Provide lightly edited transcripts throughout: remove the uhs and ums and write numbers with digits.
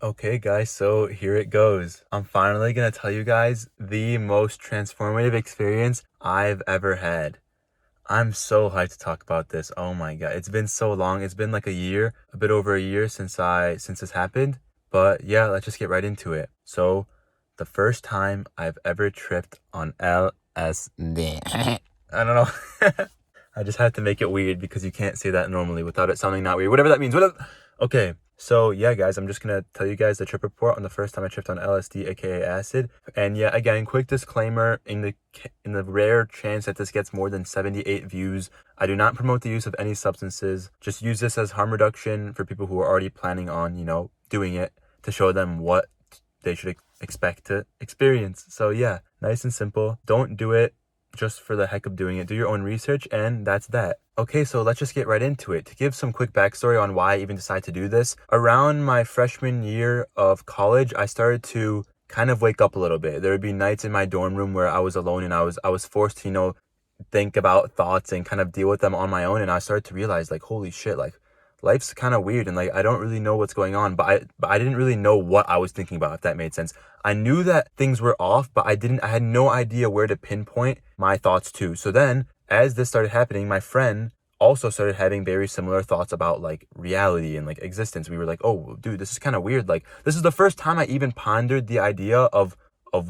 Okay, guys, so here it goes. I'm finally gonna tell you guys the most transformative experience I've ever had. I'm so hyped to talk about this. Oh my God. It's been so long. It's been like a year, a bit over a year since this happened. But yeah, let's just get right into it. So, the first time I've ever tripped on LSD. I don't know. I just had to make it weird because you can't say that normally without it sounding not weird. Whatever that means. Okay. So yeah, guys, I'm just gonna tell you guys the trip report on the first time I tripped on LSD, aka acid. And yeah, again, quick disclaimer: in the rare chance that this gets more than 78 views, I do not promote the use of any substances. Just use this as harm reduction for people who are already planning on, doing it, to show them what they should expect to experience. So yeah, nice and simple. Don't do it just for the heck of doing it. Do your own research, and that's that. Okay, so let's just get right into it. To give some quick backstory on why I even decided to do this, around my freshman year of college, I started to kind of wake up a little bit. There would be nights in my dorm room where I was alone and I was forced to, think about thoughts and kind of deal with them on my own. And I started to realize, like, holy shit, like, life's kind of weird and like I don't really know what's going on, but I didn't really know what I was thinking about, if that made sense. I knew that things were off, but I had no idea where to pinpoint my thoughts to. So then as this started happening, my friend also started having very similar thoughts about like reality and like existence. We were like, oh dude, this is kind of weird. Like, this is the first time I even pondered the idea of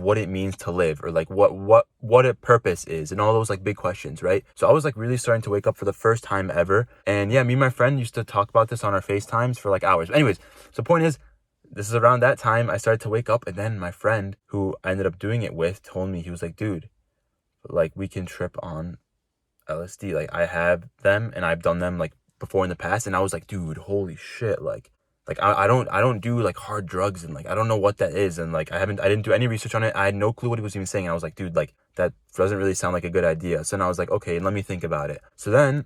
what it means to live, or like what a purpose is, and all those like big questions, right? So I was like really starting to wake up for the first time ever. And yeah, me and my friend used to talk about this on our FaceTimes for like hours. But anyways, so point is, this is around that time I started to wake up, and then my friend who I ended up doing it with told me, he was like, dude, like, we can trip on LSD. Like, I have them and I've done them like before in the past. And I was like, dude, holy shit. Like I don't do like hard drugs, and like I don't know what that is, and like I didn't do any research on it. I had no clue what he was even saying. And I was like, dude, like that doesn't really sound like a good idea. So then I was like, okay, let me think about it. So then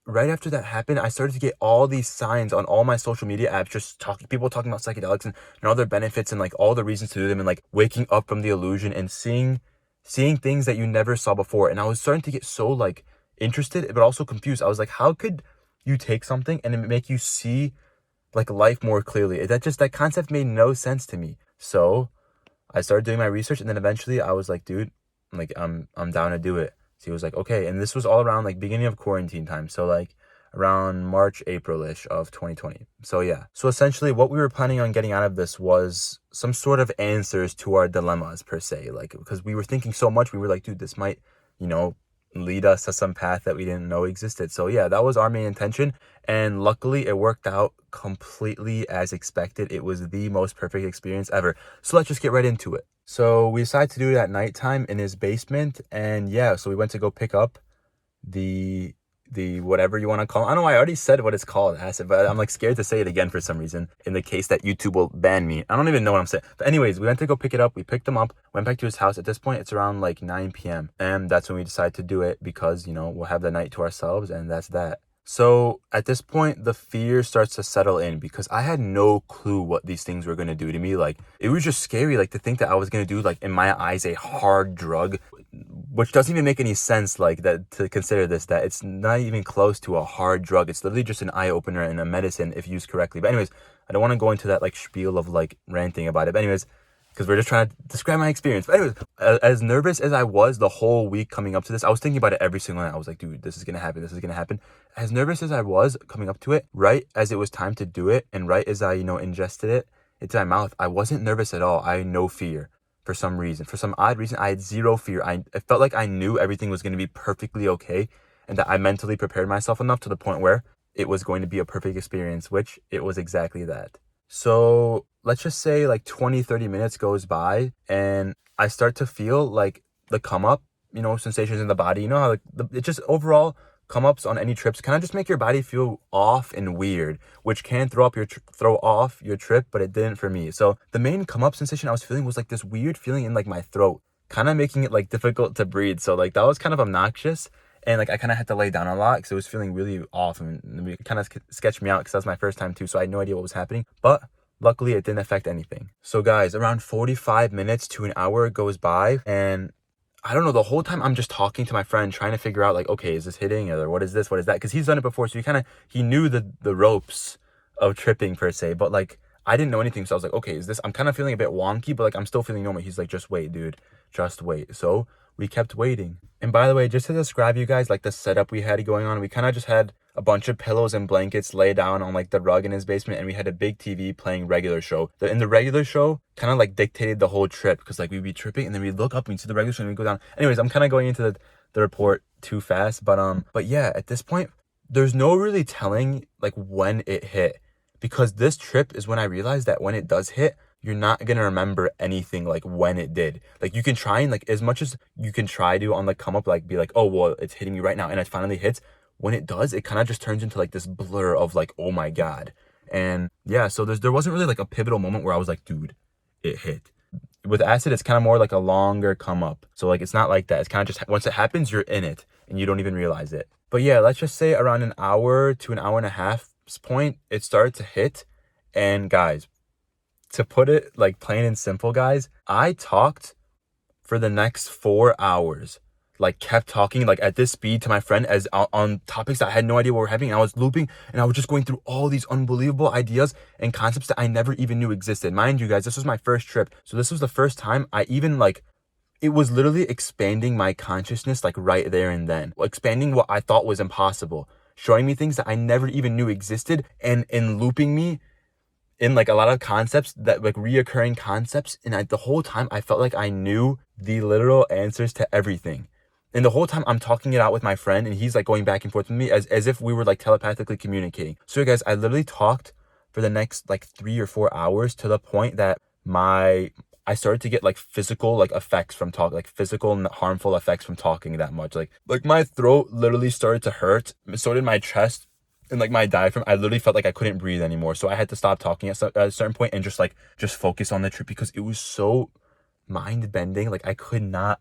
right after that happened, I started to get all these signs on all my social media apps, just people talking about psychedelics and all their benefits and like all the reasons to do them, and like waking up from the illusion and seeing things that you never saw before. And I was starting to get so like interested, but also confused. I was like, how could you take something and it make you see like life more clearly? That concept made no sense to me. So I started doing my research, and then eventually I was like, dude, like I'm down to do it. So he was like, okay. And this was all around like beginning of quarantine time. So like around March, April-ish of 2020. So yeah. So essentially what we were planning on getting out of this was some sort of answers to our dilemmas per se. Like, because we were thinking so much, we were like, dude, this might, lead us to some path that we didn't know existed. So yeah, that was our main intention. And luckily it worked out completely as expected. It was the most perfect experience ever. So let's just get right into it. So we decided to do it at nighttime in his basement. And yeah, so we went to go pick up the whatever you want to call it. I don't know, I already said what it's called, acid, but I'm like scared to say it again for some reason, in the case that YouTube will ban me. I don't even know what I'm saying. But anyways, we went to go pick it up. We picked him up, went back to his house. At this point, it's around like 9 p.m. And that's when we decided to do it, because, we'll have the night to ourselves, and that's that. So at this point, the fear starts to settle in, because I had no clue what these things were going to do to me. Like, it was just scary, like, to think that I was going to do, like, in my eyes, a hard drug, which doesn't even make any sense, like, that to consider that it's not even close to a hard drug. It's literally just an eye opener and a medicine if used correctly. But anyways, I don't want to go into that like spiel of like ranting about it. But anyways, because we're just trying to describe my experience. But anyways, as nervous as I was the whole week coming up to this, I was thinking about it every single night. I was like, dude, this is going to happen. This is going to happen. As nervous as I was coming up to it, right as it was time to do it, and right as I, ingested it into my mouth, I wasn't nervous at all. I had no fear. For some reason, for some odd reason, I had zero fear. I felt like I knew everything was going to be perfectly okay, and that I mentally prepared myself enough to the point where it was going to be a perfect experience, which it was exactly that. So let's just say like 20-30 minutes goes by, and I start to feel like the come up, sensations in the body. You know how like it just overall come ups on any trips kind of just make your body feel off and weird, which can throw off your trip, but it didn't for me. So the main come up sensation I was feeling was like this weird feeling in like my throat, kind of making it like difficult to breathe. So like that was kind of obnoxious, and like I kind of had to lay down a lot because it was feeling really off, and it kind of sketched me out because that was my first time too, so I had no idea what was happening. But luckily it didn't affect anything. So guys, around 45 minutes to an hour goes by, and I don't know, the whole time I'm just talking to my friend, trying to figure out like, okay, is this hitting, or what is this, what is that? Because he's done it before, so he knew the ropes of tripping per se. But like, I didn't know anything. So I was like, okay, I'm kind of feeling a bit wonky, but like, I'm still feeling normal. He's like, just wait, dude, just wait. So we kept waiting. And by the way, just to describe you guys, like the setup we had going on, we kind of just had a bunch of pillows and blankets lay down on like the rug in his basement, and we had a big TV playing regular show. In the regular show kind of like dictated the whole trip, because like we'd be tripping and then we'd look up and we'd see the regular show and we'd go down. Anyways, I'm kind of going into the report too fast, but yeah, at this point, there's no really telling like when it hit, because this trip is when I realized that when it does hit, you're not gonna remember anything like when it did. Like you can try and like as much as you can try to on the come up, like be like, oh well, it's hitting me right now, and it finally hits. When it does, it kind of just turns into like this blur of like, oh my God. And yeah, so there wasn't really like a pivotal moment where I was like, dude, it hit. With acid, it's kind of more like a longer come up. So like it's not like that. It's kind of just once it happens, you're in it and you don't even realize it. But yeah, let's just say around an hour to an hour and a half point, it started to hit. And guys, to put it like plain and simple, guys, I talked for the next 4 hours, like kept talking like at this speed to my friend as on topics that I had no idea what were happening. And I was looping and I was just going through all these unbelievable ideas and concepts that I never even knew existed. Mind you guys, this was my first trip. So this was the first time I even like, it was literally expanding my consciousness like right there and then, expanding what I thought was impossible, showing me things that I never even knew existed, and looping me in like a lot of concepts that like reoccurring concepts. And the whole time I felt like I knew the literal answers to everything. And the whole time I'm talking it out with my friend and he's like going back and forth with me as if we were like telepathically communicating. So guys, I literally talked for the next like 3 or 4 hours to the point that I started to get like physical like effects from talk, like physical and harmful effects from talking that much. Like my throat literally started to hurt. So did my chest. And like my diaphragm, I literally felt like I couldn't breathe anymore. So I had to stop talking at a certain point and just focus on the trip, because it was so mind bending. Like I could not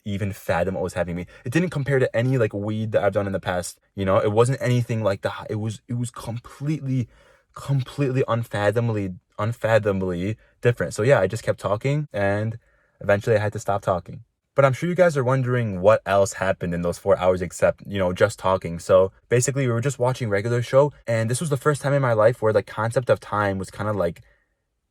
even fathom what was happening to me. It didn't compare to any like weed that I've done in the past. You know, it wasn't anything like that. It was completely unfathomably different. So yeah, I just kept talking and eventually I had to stop talking. But I'm sure you guys are wondering what else happened in those 4 hours except, you know, just talking. So basically we were just watching regular show, and this was the first time in my life where the concept of time was kind of like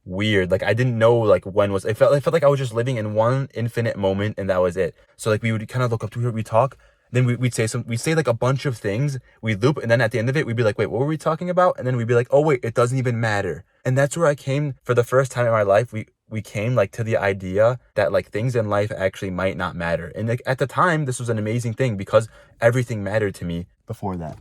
weird. Like I didn't know like when was, it felt like I was just living in one infinite moment and that was it. So like we would kind of look up to her, we talk, then we'd say like a bunch of things, we'd loop, and then at the end of it, we'd be like, wait, what were we talking about? And then we'd be like, oh wait, it doesn't even matter. And that's where I came for the first time in my life. We came like to the idea that like things in life actually might not matter. And like at the time, this was an amazing thing because everything mattered to me before that.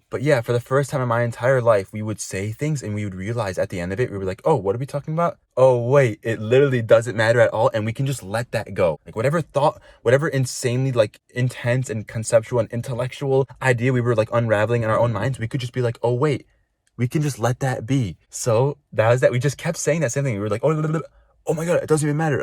But yeah, for the first time in my entire life, we would say things and we would realize at the end of it, we were like, oh, what are we talking about? Oh, wait, it literally doesn't matter at all. And we can just let that go. Like whatever thought, whatever insanely like intense and conceptual and intellectual idea we were like unraveling in our own minds, we could just be like, oh, wait, we can just let that be. So that was that. We just kept saying that same thing. We were like, oh my God, it doesn't even matter.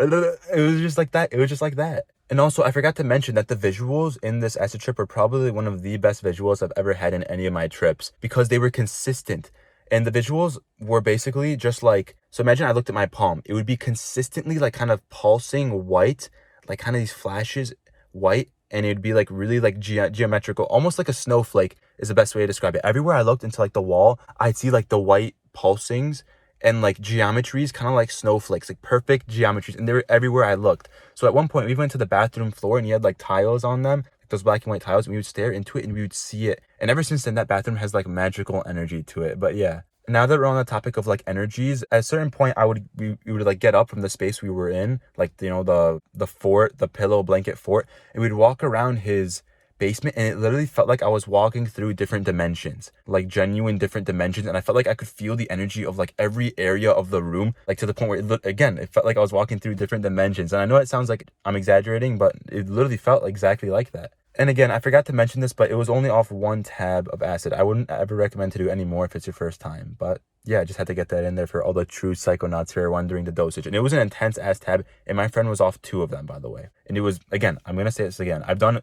It was just like that. It was just like that. And also, I forgot to mention that the visuals in this acid trip were probably one of the best visuals I've ever had in any of my trips, because they were consistent. And the visuals were basically just like, so imagine I looked at my palm. It would be consistently like kind of pulsing white, like kind of these flashes white. And it'd be like really like geometrical, almost like a snowflake is the best way to describe it. Everywhere I looked into like the wall, I'd see like the white pulsings and like geometries, kind of like snowflakes, like perfect geometries, and they were everywhere I looked. So at one point we went to the bathroom floor and he had like tiles on them, like those black and white tiles, and we would stare into it and we would see it. And ever since then, that bathroom has like magical energy to it. But yeah, now that we're on the topic of like energies, at a certain point we would like get up from the space we were in, like, you know, the fort, the pillow blanket fort, and we'd walk around his basement, and it literally felt like I was walking through different dimensions, like genuine different dimensions. And I felt like I could feel the energy of like every area of the room, like to the point where it felt like I was walking through different dimensions. And I know it sounds like I'm exaggerating, but it literally felt exactly like that. And again, I forgot to mention this, but it was only off one tab of acid. I wouldn't ever recommend to do any more if it's your first time. But yeah, I just had to get that in there for all the true psychonauts who are wondering the dosage. And it was an intense ass tab, and my friend was off 2 of them, by the way. And it was, again, I'm going to say this again. I've done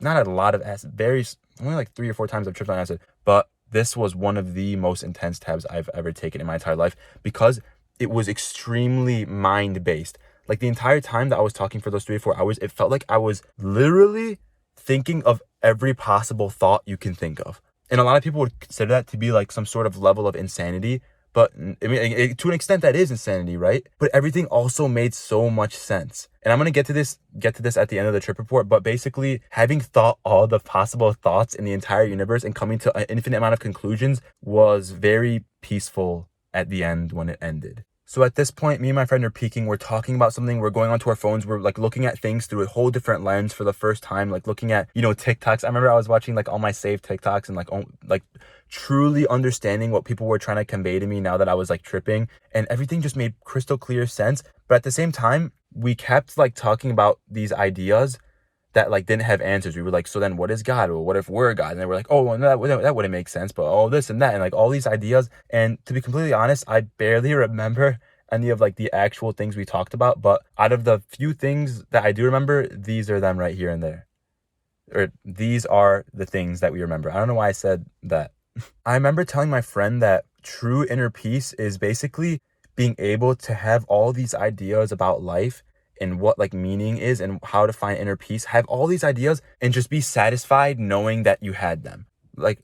not a lot of acid, only like 3 or 4 times I've tripped on acid, but this was one of the most intense tabs I've ever taken in my entire life, because it was extremely mind-based. Like the entire time that I was talking for those 3 or 4 hours, it felt like I was literally thinking of every possible thought you can think of. And a lot of people would consider that to be like some sort of level of insanity, But I mean, to an extent, that is insanity, right? But everything also made so much sense. And I'm gonna get to this at the end of the trip report. But basically, having thought all the possible thoughts in the entire universe and coming to an infinite amount of conclusions was very peaceful at the end when it ended. So at this point, me and my friend are peeking. We're talking about something. We're going onto our phones. We're like looking at things through a whole different lens for the first time. Like looking at, TikToks. I remember I was watching like all my saved TikToks and like truly understanding what people were trying to convey to me now that I was like tripping, and everything just made crystal clear sense. But at the same time, we kept like talking about these ideas that like didn't have answers. We were like, so then what is God? Or what if we're God? And then we're like, oh, well, that wouldn't make sense, but all this and that, and like all these ideas. And to be completely honest, I barely remember any of like the actual things we talked about, but out of the few things that I do remember, these are them right here and there. Or these are the things that we remember. I don't know why I said that. I remember telling my friend that true inner peace is basically being able to have all these ideas about life and what like meaning is and how to find inner peace, have all these ideas and just be satisfied knowing that you had them. Like,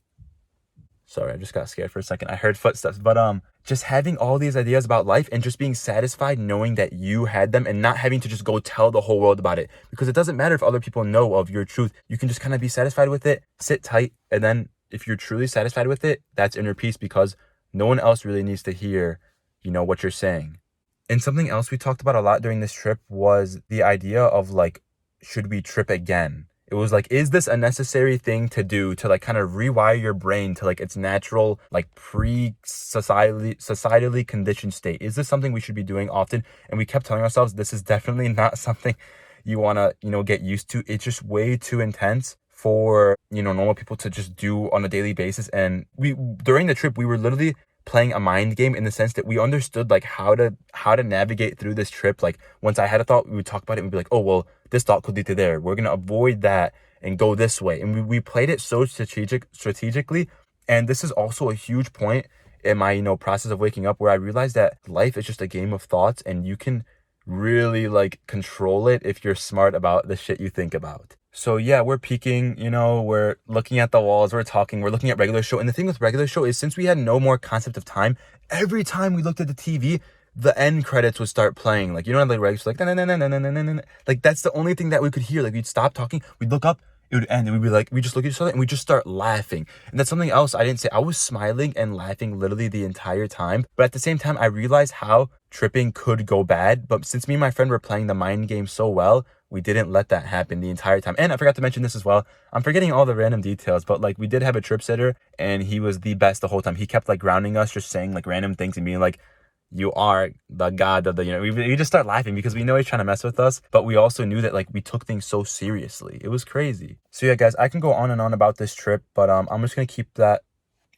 sorry, I just got scared for a second. I heard footsteps, but just having all these ideas about life and just being satisfied knowing that you had them and not having to just go tell the whole world about it, because it doesn't matter if other people know of your truth. You can just kind of be satisfied with it, sit tight, and then if you're truly satisfied with it, that's inner peace, because no one else really needs to hear, what you're saying. And something else we talked about a lot during this trip was the idea of like, should we trip again? It was like, is this a necessary thing to do to like kind of rewire your brain to like its natural, like societally conditioned state? Is this something we should be doing often? And we kept telling ourselves, this is definitely not something you want to, get used to. It's just way too intense for, normal people to just do on a daily basis. And during the trip, we were literally playing a mind game in the sense that we understood like how to navigate through this trip. Like once I had a thought, we would talk about it and we'd be like, oh, well, this thought could lead to there. We're going to avoid that and go this way. And we played it so strategically. And this is also a huge point in my, process of waking up, where I realized that life is just a game of thoughts and you can really like control it if you're smart about the shit you think about. So yeah, we're peeking, we're looking at the walls, we're talking, we're looking at regular show. And the thing with regular show is, since we had no more concept of time, every time we looked at the TV, the end credits would start playing. Like, like regular show, like, na na na na na na na na. Like that's the only thing that we could hear. Like we'd stop talking, we'd look up, it would end, and we'd be like, we just look at each other and we just start laughing. And that's something else I didn't say. I was smiling and laughing literally the entire time. But at the same time, I realized how tripping could go bad. But since me and my friend were playing the mind game so well, we didn't let that happen the entire time. And I forgot to mention this as well. I'm forgetting all the random details, but like we did have a trip sitter and he was the best the whole time. He kept like grounding us, just saying like random things and being like, you are the god of the, we just start laughing because we know he's trying to mess with us, but we also knew that like we took things so seriously. It was crazy. So yeah, guys, I can go on and on about this trip, but I'm just going to keep that,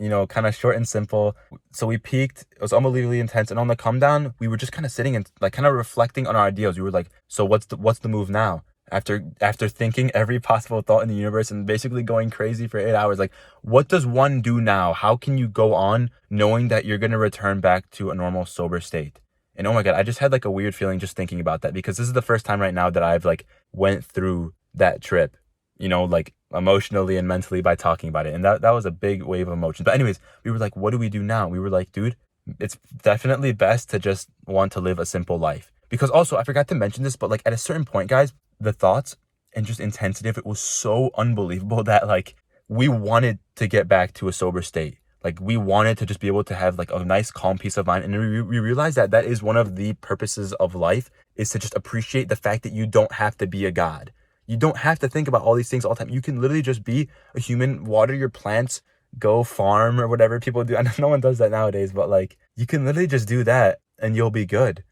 kind of short and simple. So we peaked, it was unbelievably intense. And on the come down, we were just kind of sitting and like kind of reflecting on our ideas. We were like, so what's the move now? After thinking every possible thought in the universe and basically going crazy for 8 hours, like what does one do now? How can you go on knowing that you're going to return back to a normal sober state? And oh my God, I just had like a weird feeling just thinking about that, because this is the first time right now that I've like went through that trip, like emotionally and mentally by talking about it. And that was a big wave of emotion. But anyways, we were like, what do we do now? We were like, dude, it's definitely best to just want to live a simple life. Because also, I forgot to mention this, but like at a certain point, guys, the thoughts and just intensity of it was so unbelievable that like we wanted to get back to a sober state. Like we wanted to just be able to have like a nice calm peace of mind. And we realized that that is one of the purposes of life, is to just appreciate the fact that you don't have to be a god. You don't have to think about all these things all the time. You can literally just be a human, water your plants, go farm or whatever people do. I know no one does that nowadays, but like you can literally just do that and you'll be good.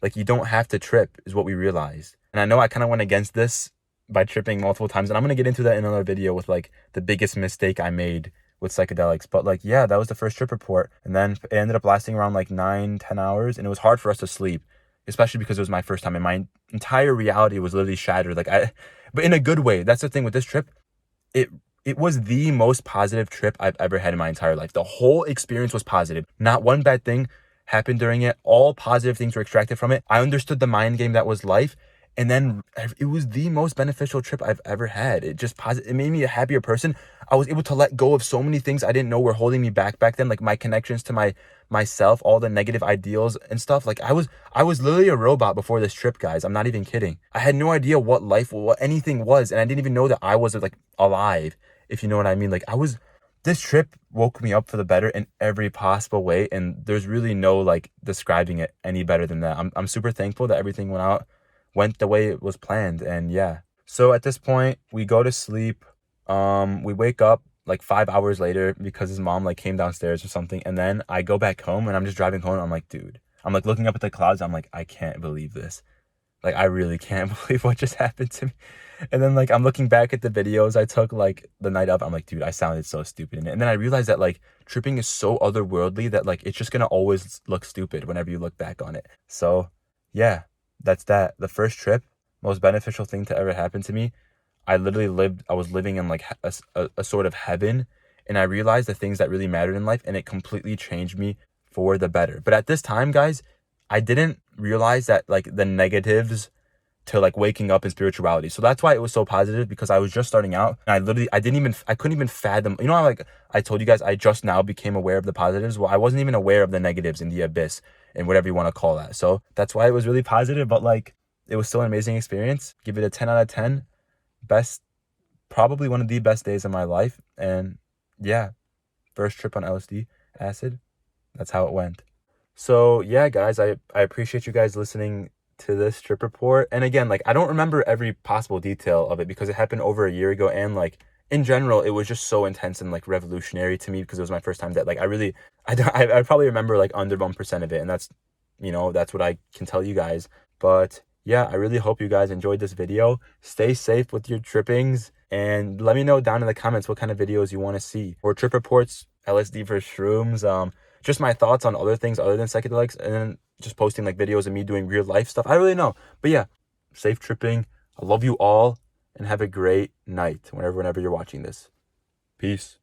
Like you don't have to trip is what we realized. And I know I kind of went against this by tripping multiple times. And I'm going to get into that in another video with like the biggest mistake I made with psychedelics. But like, yeah, that was the first trip report. And then it ended up lasting around like 9-10 hours. And it was hard for us to sleep, especially because it was my first time and my entire reality was literally shattered. But in a good way. That's the thing with this trip. It was the most positive trip I've ever had in my entire life. The whole experience was positive. Not one bad thing happened during it. All positive things were extracted from it. I understood the mind game that was life. And then it was the most beneficial trip I've ever had. It made me a happier person. I was able to let go of so many things I didn't know were holding me back then, like my connections to myself, all the negative ideals and stuff. Like I was literally a robot before this trip, guys. I'm not even kidding. I had no idea what anything was, and I didn't even know that I was like alive, if you know what I mean. This trip woke me up for the better in every possible way, and there's really no like describing it any better than that. I'm super thankful that everything went the way it was planned. And yeah, so at this point we go to sleep. We wake up like 5 hours later because his mom like came downstairs or something, and then I go back home and I'm just driving home. I'm like, dude, I'm like looking up at the clouds. I'm like, I can't believe this. Like, I really can't believe what just happened to me. And then like I'm looking back at the videos I took like the night of. I'm like, dude, I sounded so stupid in it. And then I realized that like tripping is so otherworldly that like it's just gonna always look stupid whenever you look back on it. So yeah, that's that. The first trip, most beneficial thing to ever happen to me. I was living in like a sort of heaven, and I realized the things that really mattered in life, and it completely changed me for the better. But at this time, guys, I didn't realize that like the negatives to like waking up in spirituality. So that's why it was so positive, because I was just starting out, and I couldn't even fathom, you know how like I told you guys I just now became aware of the positives. Well, I wasn't even aware of the negatives in the abyss and whatever you want to call that. So that's why it was really positive, but like it was still an amazing experience. Give it a 10 out of 10. Best, probably one of the best days of my life. And yeah, first trip on LSD acid. That's how it went. So yeah, guys, I appreciate you guys listening to this trip report. And again, like I don't remember every possible detail of it because it happened over a year ago, and like in general it was just so intense and like revolutionary to me because it was my first time that like I probably remember like under 1% of it, and that's, you know, that's what I can tell you guys. But yeah, I really hope you guys enjoyed this video. Stay safe with your trippings, and let me know down in the comments what kind of videos you want to see, or trip reports, LSD versus shrooms, just my thoughts on other things other than psychedelics, and then just posting like videos of me doing real life stuff. I don't really know. But yeah, safe tripping. I love you all, and have a great night whenever you're watching this. Peace.